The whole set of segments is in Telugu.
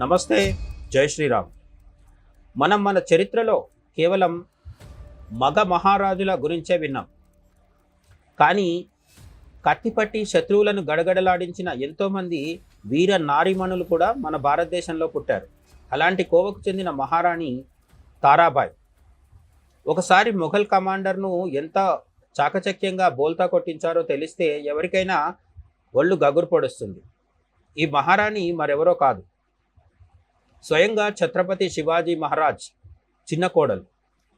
నమస్తే, జై శ్రీరామ్. మన చరిత్రలో కేవలం మగ మహారాజుల గురించే విన్నాం. కానీ కత్తిపట్టి శత్రువులను గడగడలాడించిన ఎంతోమంది వీర నారీమణులు కూడా మన భారతదేశంలో పుట్టారు. అలాంటి కోవకు చెందిన మహారాణి తారాబాయ్. ఒకసారి మొఘల్ కమాండర్ను ఎంత చాకచక్యంగా బోల్తా కొట్టించారో తెలిస్తే ఎవరికైనా ఒళ్ళు గగురు పొడుస్తుంది. ఈ మహారాణి మరెవరో కాదు, స్వయంగా ఛత్రపతి శివాజీ మహారాజ్ చిన్న కోడలు,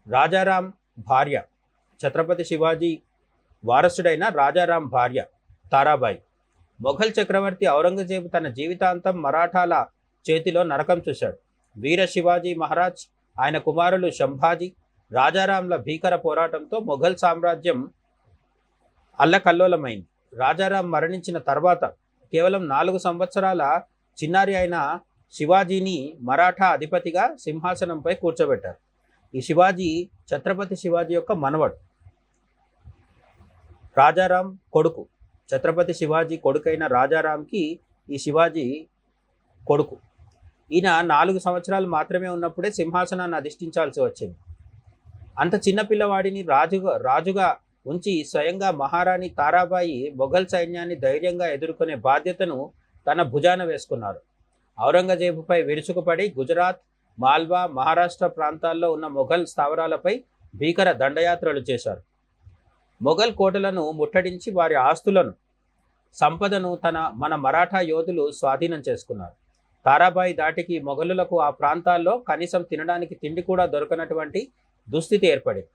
రాజారాం భార్య, ఛత్రపతి శివాజీ వారసుడైన రాజారాం భార్య తారాబాయి. మొఘల్ చక్రవర్తి ఔరంగజేబు తన జీవితాంతం మరాఠాల చేతిలో నరకం చూశాడు. వీర శివాజీ మహారాజ్, ఆయన కుమారులు సంభాజీ, రాజారాంల భీకర పోరాటంతో మొఘల్ సామ్రాజ్యం అల్లకల్లోలమైంది. రాజారాం మరణించిన తర్వాత కేవలం 4 సంవత్సరాల చిన్నారి అయిన శివాజీని మరాఠా అధిపతిగా సింహాసనంపై కూర్చోబెట్టారు. ఈ శివాజీ ఛత్రపతి శివాజీ యొక్క మనవడు, రాజారాం కొడుకు. ఛత్రపతి శివాజీ కొడుకైన రాజారాంకి ఈ శివాజీ కొడుకు. ఈయన 4 సంవత్సరాలు మాత్రమే ఉన్నప్పుడే సింహాసనాన్ని అధిష్ఠించాల్సి వచ్చింది. అంత చిన్న పిల్లవాడిని రాజుగా ఉంచి స్వయంగా మహారాణి తారాబాయి మొఘల్ సైన్యాన్ని ధైర్యంగా ఎదుర్కొనే బాధ్యతను తన భుజాన వేసుకున్నారు. ఔరంగజేబుపై విరుచుకుపడి గుజరాత్, మాల్వా, మహారాష్ట్ర ప్రాంతాల్లో ఉన్న మొఘల్ స్థావరాలపై భీకర దండయాత్రలు చేశారు. మొఘల్ కోటలను ముట్టడించి వారి ఆస్తులను, సంపదను మన మరాఠా యోధులు స్వాధీనం చేసుకున్నారు. తారాబాయి దాటికి మొఘలులకు ఆ ప్రాంతాల్లో కనీసం తినడానికి తిండి కూడా దొరకనటువంటి దుస్థితి ఏర్పడింది.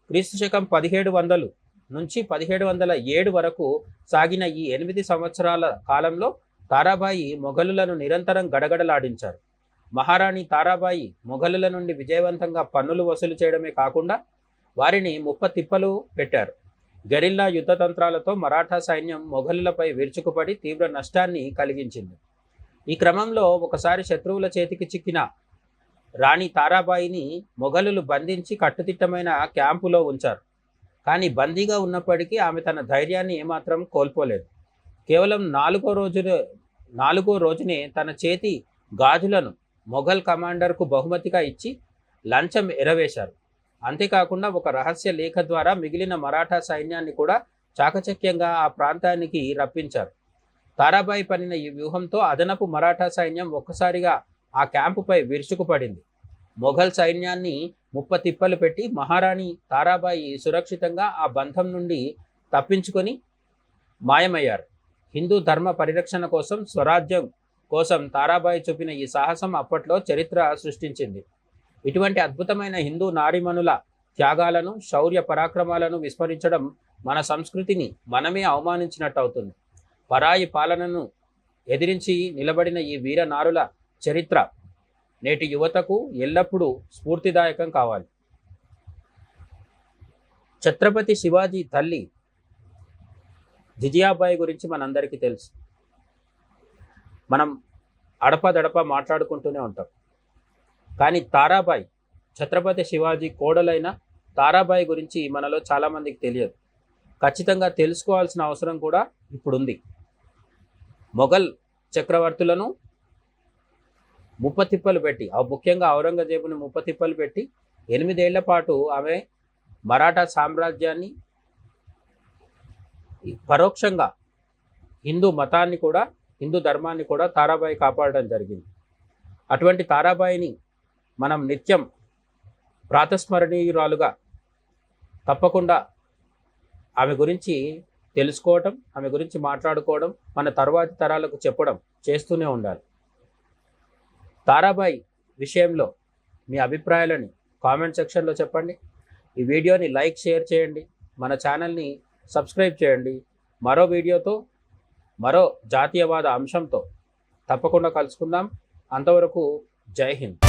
క్రీస్తు శకం 1700 నుంచి 1707 వరకు సాగిన ఈ 8 సంవత్సరాల కాలంలో తారాబాయి మొఘలులను నిరంతరం గడగడలాడించారు. మహారాణి తారాబాయి మొఘలుల నుండి విజయవంతంగా పన్నులు వసూలు చేయడమే కాకుండా వారిని ముప్పతిప్పలు పెట్టారు. గెరిల్లా యుద్ధతంత్రాలతో మరాఠా సైన్యం మొఘలులపై విరుచుకుపడి తీవ్ర నష్టాన్ని కలిగించింది. ఈ క్రమంలో ఒకసారి శత్రువుల చేతికి చిక్కిన రాణి తారాబాయిని మొఘలులు బంధించి కట్టుదిట్టమైన క్యాంపులో ఉంచారు. కానీ బందీగా ఉన్నప్పటికీ ఆమె తన ధైర్యాన్ని ఏమాత్రం కోల్పోలేదు. కేవలం 4వ రోజునే తన చేతి గాజులను మొఘల్ కమాండర్కు బహుమతిగా ఇచ్చి లంచం ఎరవేశారు. అంతేకాకుండా ఒక రహస్య లేఖ ద్వారా మిగిలిన మరాఠా సైన్యాన్ని కూడా చాకచక్యంగా ఆ ప్రాంతానికి రప్పించారు. తారాబాయి పన్నిన ఈ వ్యూహంతో అదనపు మరాఠా సైన్యం ఒక్కసారిగా ఆ క్యాంపుపై విరుచుకుపడింది. మొఘల్ సైన్యాన్ని ముప్పతిప్పలు పెట్టి మహారాణి తారాబాయి సురక్షితంగా ఆ బంధం నుండి తప్పించుకొని మాయమయ్యారు. హిందూ ధర్మ పరిరక్షణ కోసం, స్వరాజ్యం కోసం తారాబాయి చూపిన ఈ సాహసం అప్పట్లో చరిత్ర సృష్టించింది. ఇటువంటి అద్భుతమైన హిందూ నారీమణుల త్యాగాలను, శౌర్య పరాక్రమాలను విస్మరించడం మన సంస్కృతిని మనమే అవమానించినట్టు అవుతుంది. పరాయి పాలనను ఎదిరించి నిలబడిన ఈ వీర నారుల చరిత్ర నేటి యువతకు ఎల్లప్పుడూ స్ఫూర్తిదాయకం కావాలి. ఛత్రపతి శివాజీ తల్లి జిజియాబాయి గురించి మనందరికీ తెలుసు. మనం అడపదడప మాట్లాడుకుంటూనే ఉంటాం. కానీ తారాబాయి, ఛత్రపతి శివాజీ కోడలైన తారాబాయి గురించి మనలో చాలామందికి తెలియదు. ఖచ్చితంగా తెలుసుకోవాల్సిన అవసరం కూడా ఇప్పుడుంది. మొఘల్ చక్రవర్తులను ముప్పతిప్పలు పెట్టి, ముఖ్యంగా ఔరంగజేబుని ముప్పతిప్పలు పెట్టి 8 ఏళ్ల పాటు ఆమె మరాఠా సామ్రాజ్యాన్ని, పరోక్షంగా హిందూ మతాన్ని కూడా, హిందూ ధర్మాన్ని కూడా తారాబాయి కాపాడడం జరిగింది. అటువంటి తారాబాయిని మనం నిత్యం ప్రాతస్మరణీయురాలుగా తప్పకుండా ఆమె గురించి తెలుసుకోవటం, ఆమె గురించి మాట్లాడుకోవడం, మన తరువాతి తరాలకు చెప్పడం చేస్తూనే ఉండాలి. తారాబాయి విషయంలో మీ అభిప్రాయాలని కామెంట్ సెక్షన్లో చెప్పండి. ఈ వీడియోని లైక్, షేర్ చేయండి. మన ఛానల్ని సబ్స్క్రైబ్ చేయండి. మరో వీడియోతో, మరో జాతీయవాద అంశంతో తప్పకుండా కలుసుకుందాం. అంతవరకు జై హింద్.